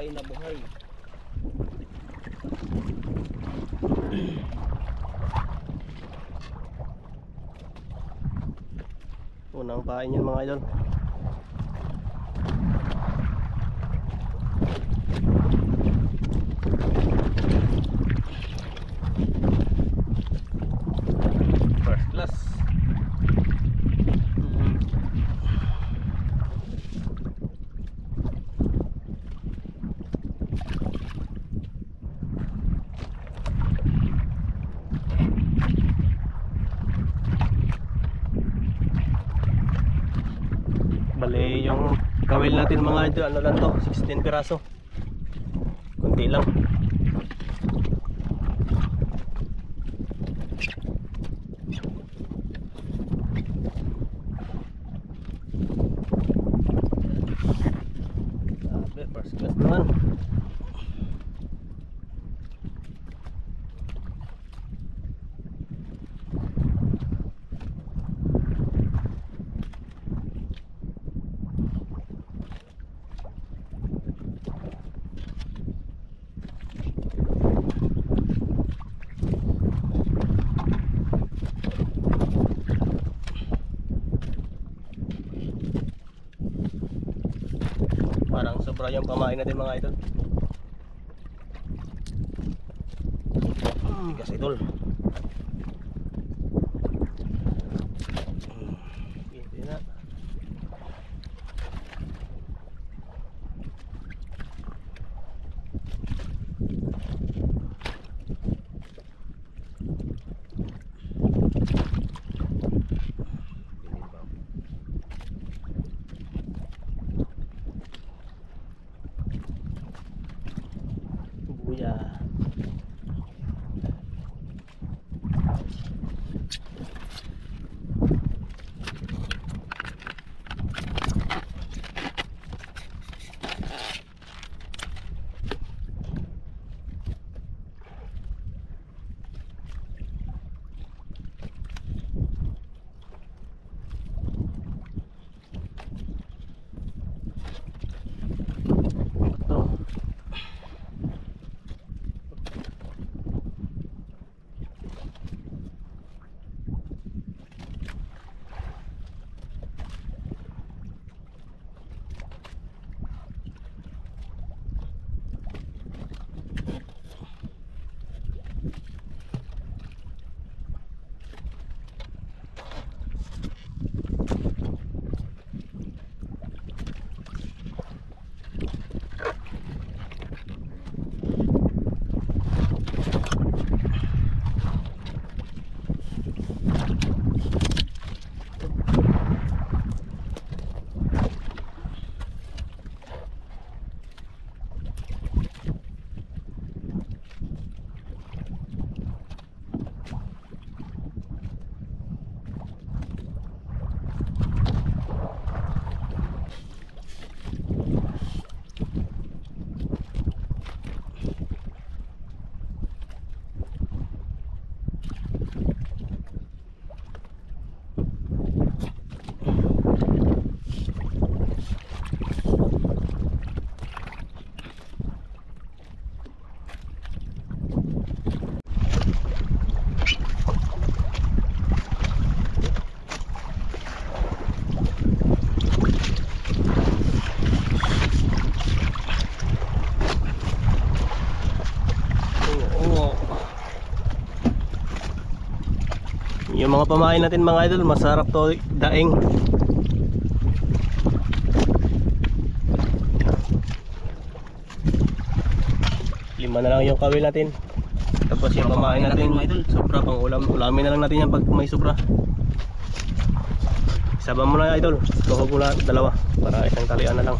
buhay na buhay. Unang pain yan mga idol. First class. Bali yung kawil natin mga idol, ano lang to, 16 piraso. Kunti lang. Sabi, first class naman. Parang sobra yung pamain natin mga idol. Tigas idol. Hindi na. Buya. Yung mga pamain natin mga idol, masarap to daing. Lima na lang yung kawil natin. Tapos yung pamain natin, sobra pang ulam. Ulamin na lang natin yan pag may sobra. Isaba mo na idol, tuhog mo na dalawa para isang talian na lang.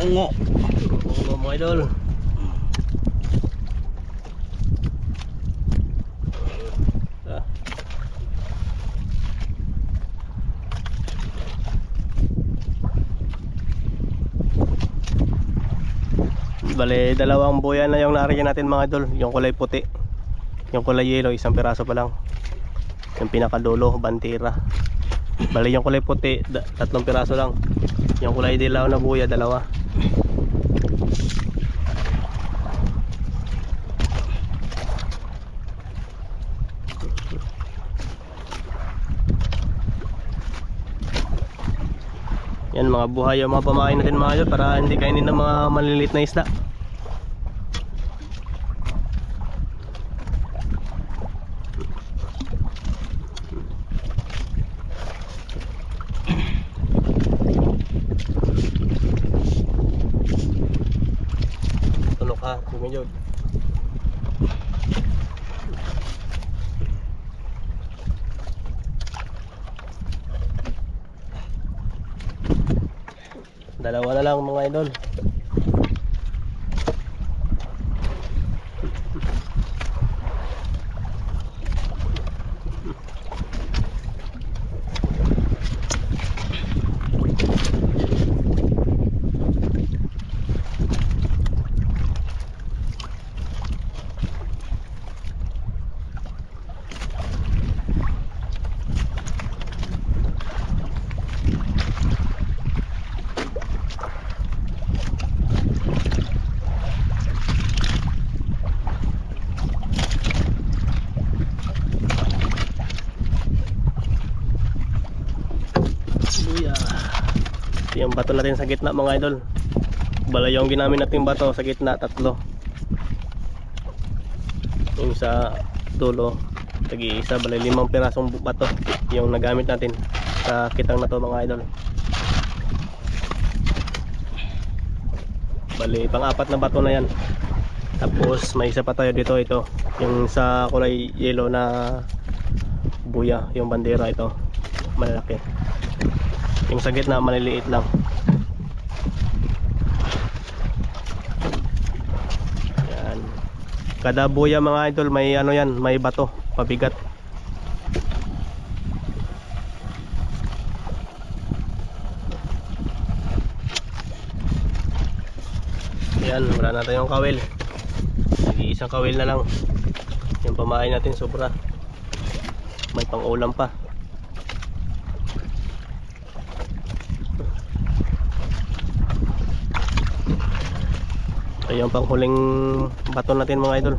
Ungo. Ungo mga idol. Bale, dalawang buya na yung naariyan natin mga idol. Yung kulay puti, yung kulay yellow, isang piraso pa lang. Yung pinakadulo, bantira. Bale, yung kulay puti, tatlong piraso lang. Yung kulay dilaw na buya, dalawa. Yan mga buhay yung mga pamain natin mga idol, para hindi kainin ng mga maliliit na isda. Tulok ha, bumiyod. Dalawa na lang mga idol. Yung bato natin sa gitna mga idol. Bala yung ginamit natin bato sa gitna, tatlo. Yung sa dulo, tagi-isa. Bala 5 pirasong bato yung nagamit natin sa kitang na to mga idol. Bali pang-apat na bato na yan. Tapos may isa pa tayo dito, ito yung sa kulay yellow na buya, yung bandera, ito malalaki. Yung sa gitna maliliit lang. Yan. Kada buya mga idol may ano yan, may bato, pabigat. Yan, wala na tayong kawil. Isang kawil na lang. Yung pamain natin sobra. May pang-ulam pa. Ito yung panghuling bato natin mga idol.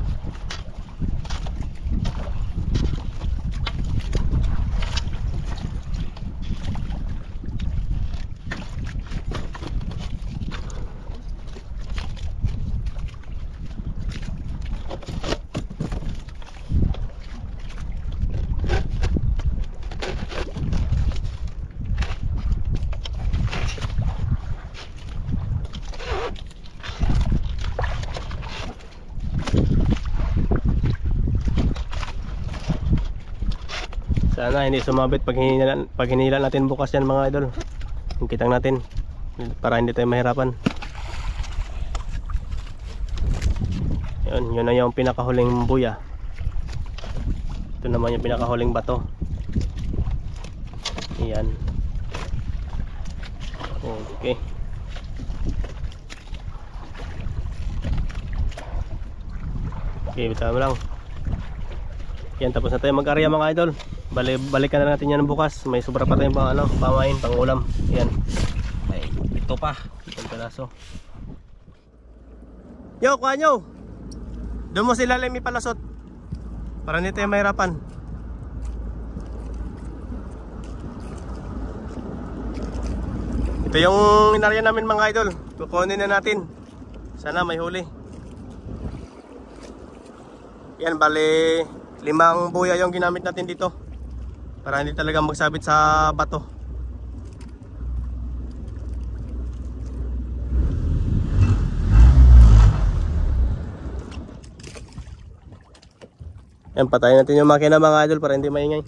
Sana hindi sumabit pag hinila natin bukas yan mga idol. Yung kitang natin para hindi tayo mahirapan. Yun na yung pinakahuling buya. Ito naman yung pinakahuling bato. Yan. Okay. Okay, bitaw mo lang. Yan, tapos na tayo mag-area mga idol. Balikan na natin yan bukas. May sobra pa tayong pang pamain, pang ulam. Yan. Ay, ito pa. Itong pelaso. Yo, kuha nyo. Doon mo sila lang ipalasot para hindi tayo mahirapan. Ito yung inarya namin mga idol. Kukunin na natin. Sana may huli. Yan, bali 5 buya yung ginamit natin dito para hindi talaga magsabit sa bato. Yan, patayin natin yung makina mga idol para hindi maingay.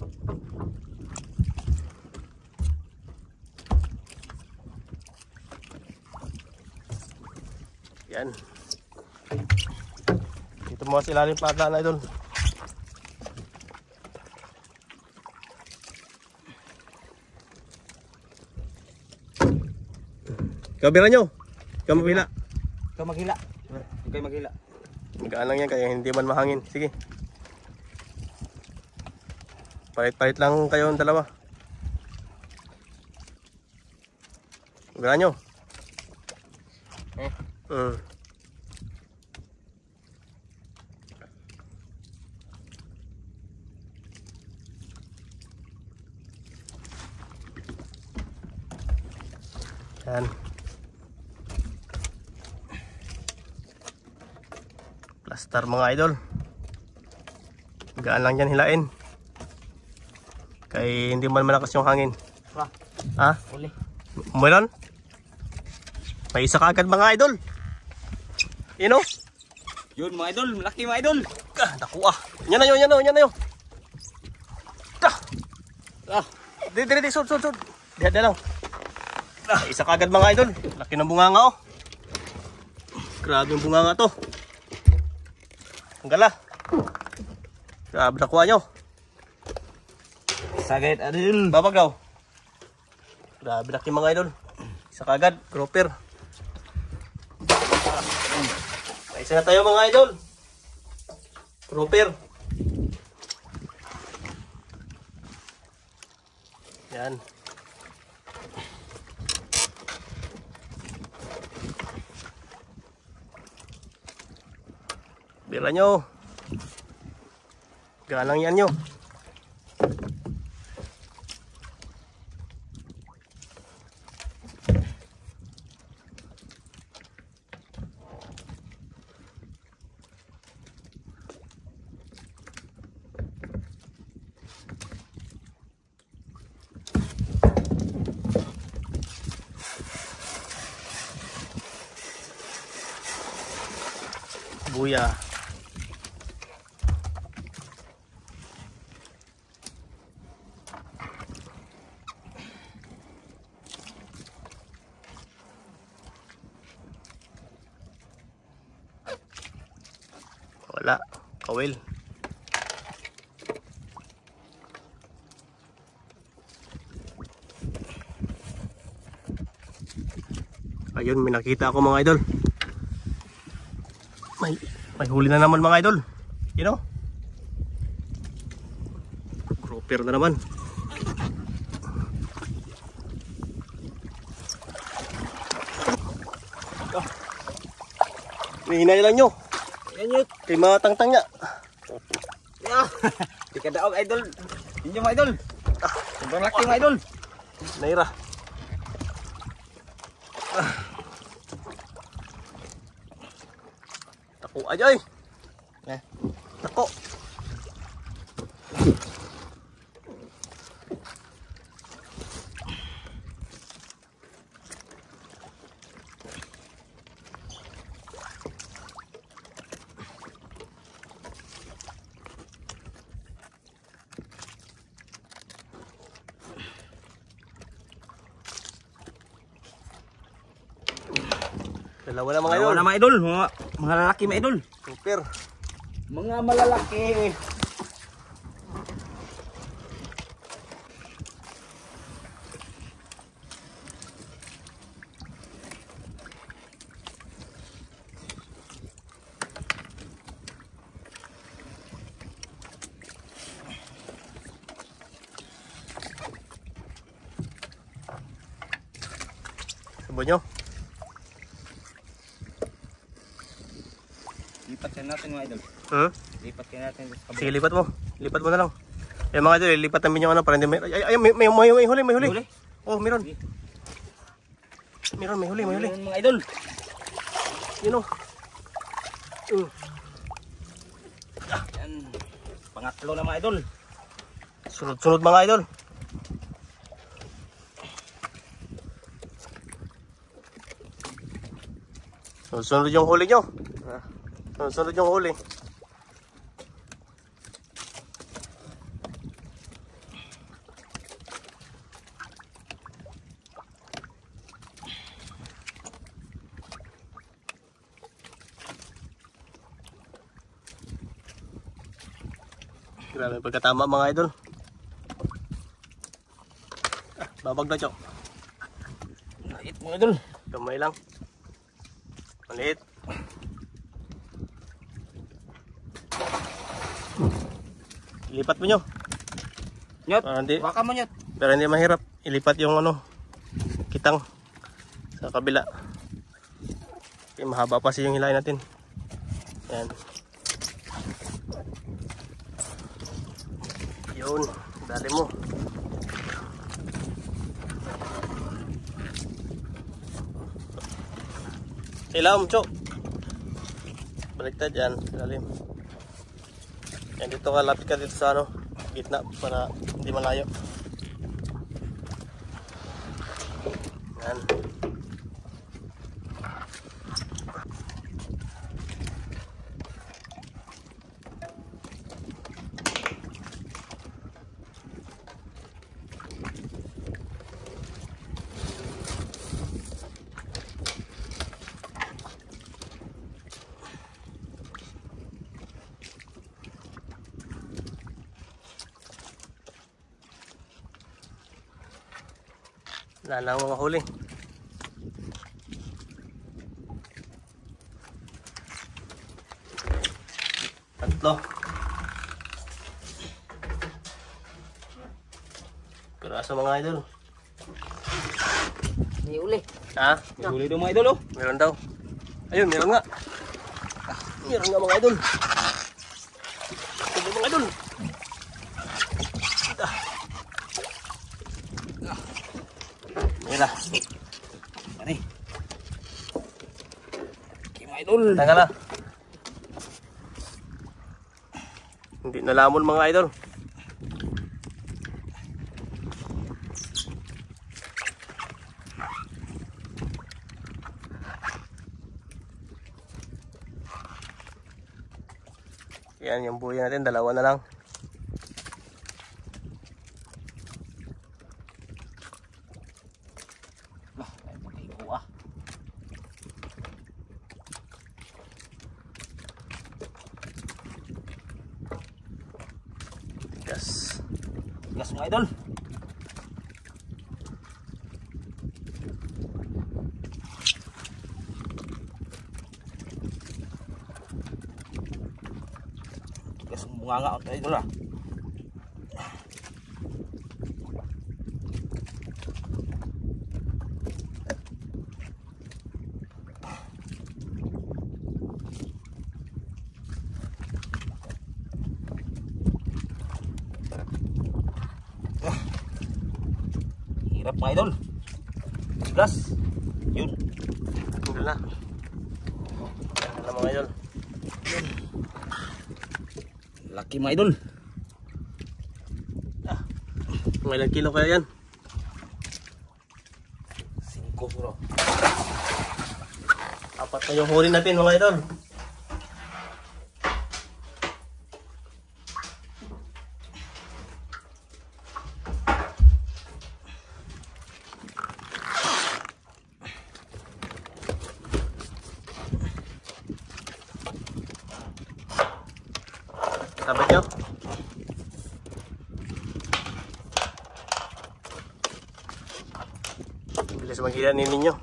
Yan. Dito mo sa ilalim pata na idol. Kabira nyo. Ikaw mapila. Ikaw maghila. Ikaw maghila. Magaan lang yan kaya hindi man mahangin. Sige. Palit-palit lang kayo ang dalawa. Kabira nyo. Yan. Plaster mga idol. Gaan lang yan hilain. Kaya hindi man malakas yung hangin. Ha? Uli. Meron? May isa kagad mga idol. You know? Yun mga idol, malaki mga idol. Naku ah. Yan na yun, yan na yun, yan na yun. Dito, sud. Diyan lang. Isa kagad mga idol. Laki ng bunganga oh. Grabe yung bunganga to. Ang gala. Grabe nakuha nyo. Sagad idol. Babagaw. Grabe laki mga idol. Isa kagad, grouper. Isa na tayo mga idol. Grouper. Yan. Bila nyo. Galang yan nyo. Buya. Wala, kawil. Ayun, may nakita ako mga idol. May huli na naman mga idol. You know? Grouper na naman. Hinay lang nyo. Yan yun. Kay mga tangtang niya. Di ka daog idol. Inyo mga idol. Sobrang laki mga idol. Naira. Tako ajoy. Tako. Dalawa na mga idol. Dalawa na mga idol. Mga lalaki mga idol. Super. Mga malalaki. Subo nyo. Lipat ka natin mga idol. Lipat ka natin sa kabila. Sige, lipat mo. Lipat mo na lang. Eh mga idol, lipat namin yung ano para hindi may... Ay, may huli, may huli. Oh, meron. Meron, may huli. Meron mga idol. You know. Yan. Pangatlo na mga idol. Sunod-sunod mga idol. Sunod yung huli nyo. Sunod yung huli. Grabe pagkatama mga idol. Babag na, Chok. Maliit mga idol. Kamay lang. Maliit. Ilipat mo nyo. Nyot, Hindi. baka mo nyot. Pero hindi mahirap. Ilipat yung kitang sa kabila. Okay, mahaba pa yung hilahin natin. Yan. Yun. Dali mo. Ilaw, Chok. Baliktad yan. Lalim. Yan, dito ka. Lapit ka dito sa gitna para hindi malayo. Yan. Wala lang mga huli. Tatlo. Piraso mga idol. May uli. Ha? May uli daw mga idol oh. Meron daw. Ayun, meron nga. Meron nga mga idol. Ito mga idol. Mira. Mari. Okay mga idol. Tanggal na. Hindi nalamon mga idol. Yan yung buhay natin, dalawa na lang. Gas. Gas mga idol. Gas bunga nga mga idol ah. Hirap mga idol. Gas. Yun. Yun na. Yan na mga idol. Laki mga idol. Mga ilang kilo kaya yan? 5 bro. Apat na yung huli natin mga idol. Sabat nyo? Bilis maghila ninyo.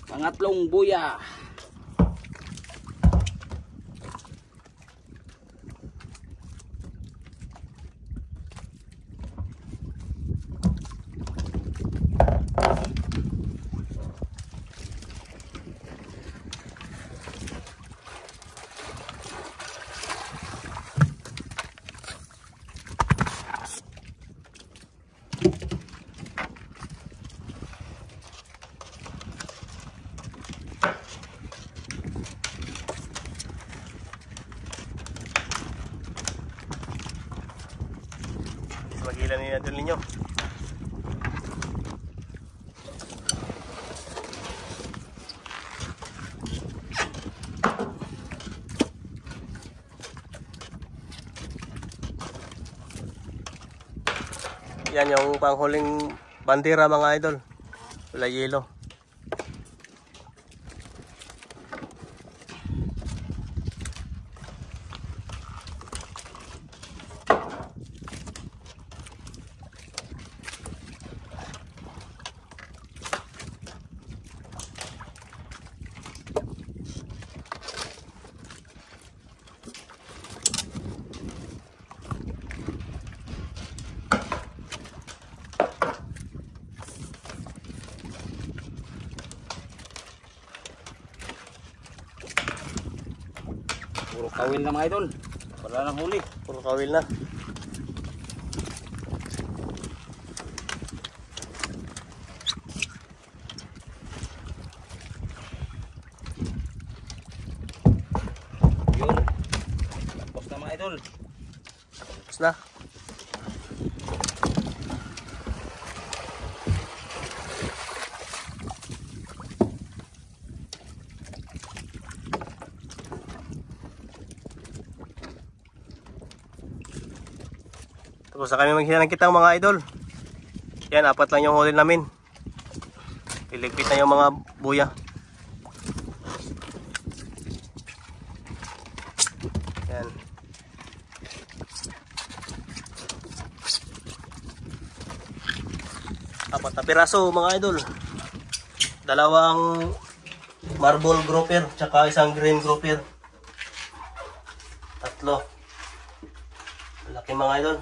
Pangatlong buya. Maghila ninyo. Yan yung panghuling bandera mga idol. Kulay yelo. Puro kawil na mga idol. Wala nang huli. Puro kawil na. Yun. Tapos na mga idol. Tapos na. Tapos na kami maghila ng kitang mga idol. Yan, 4 lang yung huli namin. Iligpit na yung mga buya. Yan. Apat na piraso mga idol. Dalawang marble grouper tsaka isang green grouper. 3. Laki mga idol.